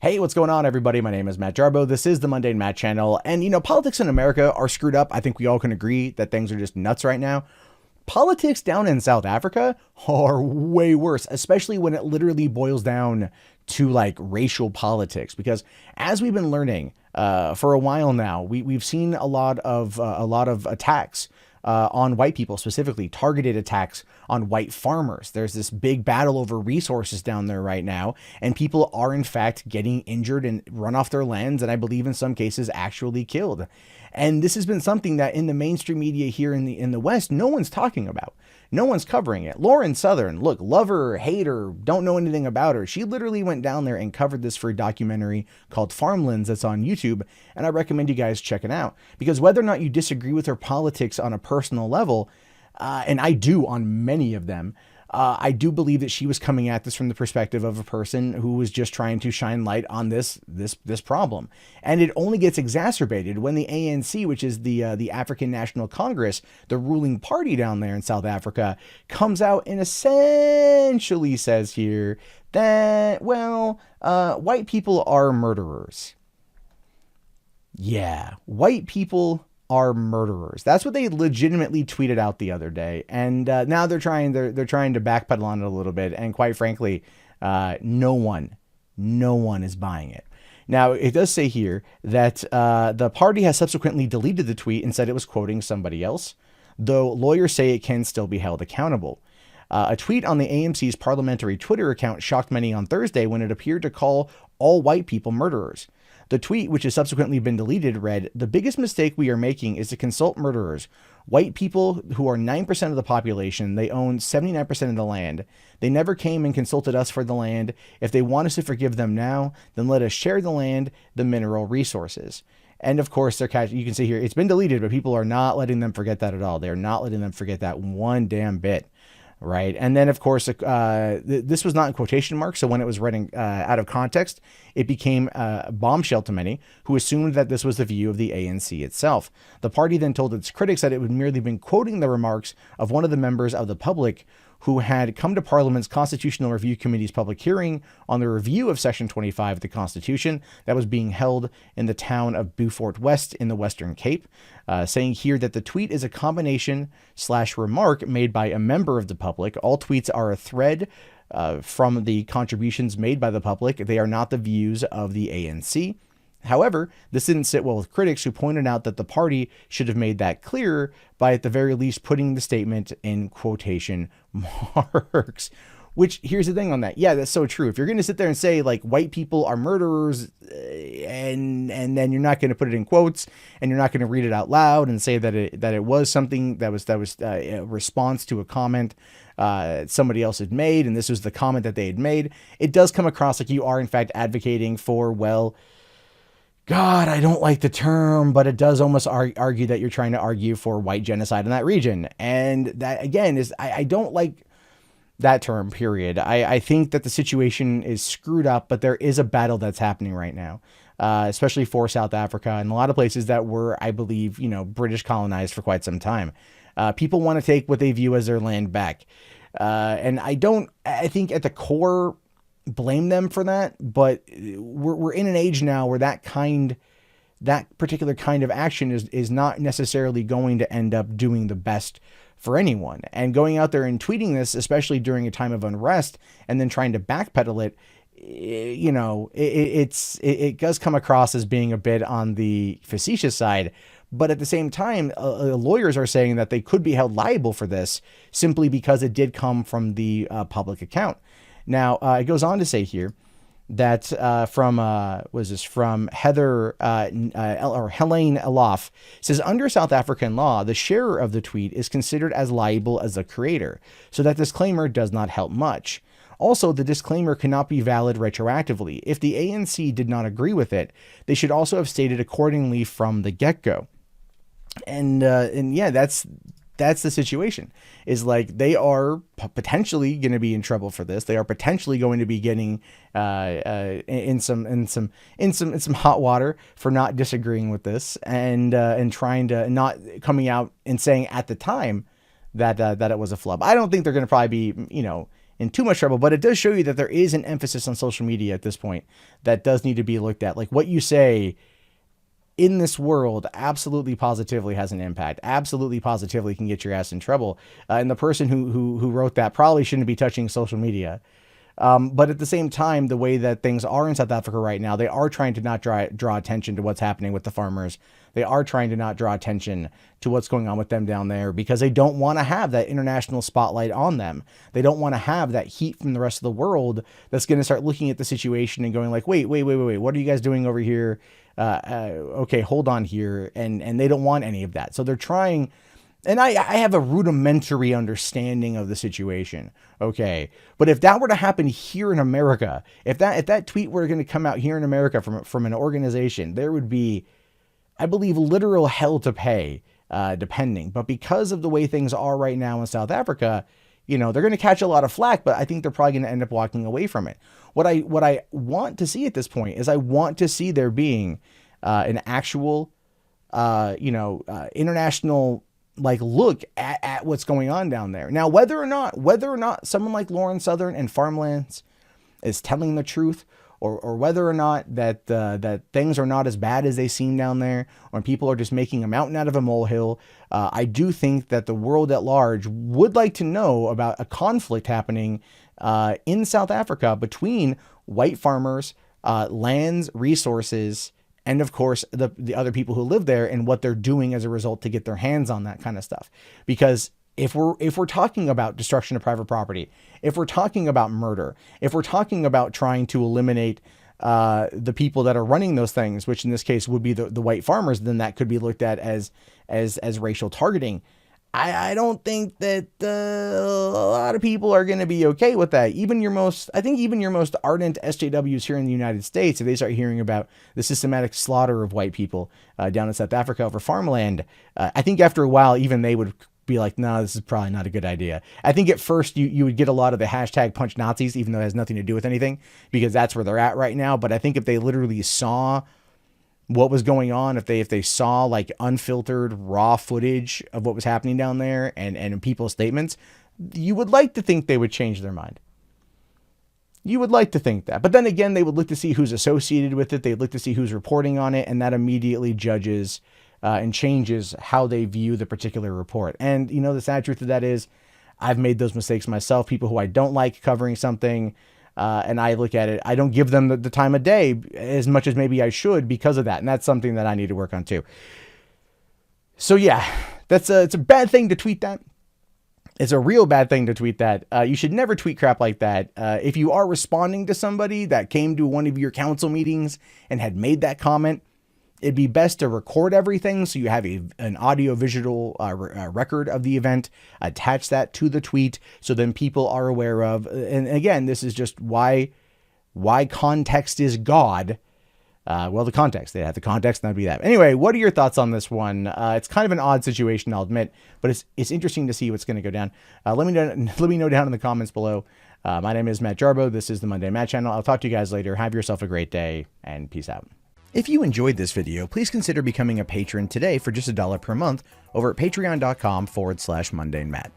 Hey, what's going on, everybody? My name is Matt Jarbo. This is the Mundane Matt channel. And, politics in America are screwed up. I think we all can agree that things are just nuts right now. Politics down in South Africa are way worse, especially when it literally boils down to like racial politics. Because as we've been learning for a while now, we've seen a lot of attacks on white people, specifically targeted attacks on white farmers. There's this big battle over resources down there right now, and people are in fact getting injured and run off their lands, and I believe in some cases actually killed. And this has been something that in the mainstream media here in the West, no one's talking about. No one's covering it. Lauren Southern, look, love her, hate her, don't know anything about her. She literally went down there and covered this for a documentary called Farmlands that's on YouTube, and I recommend you guys check it out. Because whether or not you disagree with her politics on a personal level, and I do on many of them, I do believe that she was coming at this from the perspective of a person who was just trying to shine light on this problem. And it only gets exacerbated when the ANC, which is the African National Congress, the ruling party down there in South Africa, comes out and essentially says here that, well, white people are murderers. Yeah, white people are murderers. That's what they legitimately tweeted out the other day, and now they're trying to backpedal on it a little bit. And quite frankly, no one is buying it. Now, it does say here that the party has subsequently deleted the tweet and said it was quoting somebody else, though lawyers say it can still be held accountable. A tweet on the AMC's parliamentary Twitter account shocked many on Thursday when it appeared to call all white people murderers. The tweet, which has subsequently been deleted, read, "The biggest mistake we are making is to consult murderers. White people who are 9% of the population, they own 79% of the land. They never came and consulted us for the land. If they want us to forgive them now, then let us share the land, the mineral resources." And of course, you can see here, it's been deleted, but people are not letting them forget that at all. They're not letting them forget that one damn bit. Right. And then, of course, this was not in quotation marks. So when it was read out of context, it became a bombshell to many who assumed that this was the view of the ANC itself. The party then told its critics that it had merely been quoting the remarks of one of the members of the public who had come to Parliament's Constitutional Review Committee's public hearing on the review of Section 25 of the Constitution that was being held in the town of Beaufort West in the Western Cape, saying here that the tweet is a combination/remark made by a member of the public. All tweets are a thread from the contributions made by the public. They are not the views of the ANC. However, this didn't sit well with critics who pointed out that the party should have made that clearer by at the very least putting the statement in quotation marks. Which, here's the thing on that. Yeah, that's so true. If you're going to sit there and say like white people are murderers, and then you're not going to put it in quotes, and you're not going to read it out loud and say that it was something that was a response to a comment somebody else had made, and this was the comment that they had made, it does come across like you are in fact advocating for, well, God, I don't like the term, but it does almost argue that you're trying to argue for white genocide in that region. And that, again, is I don't like that term, period. I think that the situation is screwed up, but there is a battle that's happening right now, especially for South Africa and a lot of places that were, I believe, British colonized for quite some time. People want to take what they view as their land back. And I think at the core, blame them for that, but we're in an age now where that particular kind of action is not necessarily going to end up doing the best for anyone. And going out there and tweeting this, especially during a time of unrest, and then trying to backpedal it, it does come across as being a bit on the facetious side. But at the same time, lawyers are saying that they could be held liable for this simply because it did come from the public account. Now, it goes on to say here that from Heather or Helene Aloff, says, under South African law, the sharer of the tweet is considered as liable as the creator, so that disclaimer does not help much. Also, the disclaimer cannot be valid retroactively. If the ANC did not agree with it, they should also have stated accordingly from the get-go. And yeah, that's the situation, is like they are potentially going to be in trouble for this. They are potentially going to be getting in some hot water for not disagreeing with this and trying to not coming out and saying at the time that it was a flub. I don't think they're going to probably be, in too much trouble, but it does show you that there is an emphasis on social media at this point that does need to be looked at. Like what you say in this world absolutely positively has an impact, absolutely positively can get your ass in trouble. And the person who wrote that probably shouldn't be touching social media. But at the same time, the way that things are in South Africa right now, they are trying to not draw attention to what's happening with the farmers. They are trying to not draw attention to what's going on with them down there because they don't want to have that international spotlight on them. They don't want to have that heat from the rest of the world that's going to start looking at the situation and going like, wait, what are you guys doing over here? Okay, hold on here. And they don't want any of that. So they're trying. And I have a rudimentary understanding of the situation. Okay. But if that were to happen here in America, if that tweet were going to come out here in America from an organization, there would be, I believe, literal hell to pay, depending. But because of the way things are right now in South Africa, they're going to catch a lot of flack, but I think they're probably going to end up walking away from it. What I want to see at this point is I want to see there being, an actual, international look at what's going on down there. Now, whether or not someone like Lauren Southern and Farmlands is telling the truth, or whether or not that things are not as bad as they seem down there, or people are just making a mountain out of a molehill, I do think that the world at large would like to know about a conflict happening in South Africa between white farmers, lands, resources, and of course, the other people who live there and what they're doing as a result to get their hands on that kind of stuff. Because if we're talking about destruction of private property, if we're talking about murder, if we're talking about trying to eliminate the people that are running those things, which in this case would be the white farmers, then that could be looked at as racial targeting. I don't think that a lot of people are going to be okay with that. Even your most ardent SJWs here in the United States, if they start hearing about the systematic slaughter of white people down in South Africa over farmland, I think after a while, even they would be like, no, this is probably not a good idea. I think at first you would get a lot of the hashtag punch Nazis, even though it has nothing to do with anything, because that's where they're at right now. But I think if they literally saw what was going on, if they saw unfiltered raw footage of what was happening down there and people's statements, you would like to think they would change their mind. You would like to think that. But then again, they would look to see who's associated with it. They'd look to see who's reporting on it. And that immediately judges and changes how they view the particular report. And the sad truth of that is I've made those mistakes myself. People who I don't like covering something, and I look at it, I don't give them the time of day as much as maybe I should because of that. And that's something that I need to work on too. So yeah, it's a bad thing to tweet that. It's a real bad thing to tweet that. You should never tweet crap like that. If you are responding to somebody that came to one of your council meetings and had made that comment, it'd be best to record everything so you have an audio-visual record of the event. Attach that to the tweet so then people are aware of. And again, this is just why context is God. Well, the context. They have the context, and that'd be that. Anyway, what are your thoughts on this one? It's kind of an odd situation, I'll admit, but it's interesting to see what's going to go down. Let me know down in the comments below. My name is Matt Jarbo. This is the Monday Matt channel. I'll talk to you guys later. Have yourself a great day, and peace out. If you enjoyed this video, please consider becoming a patron today for just $1 per month over at patreon.com/mundanematt.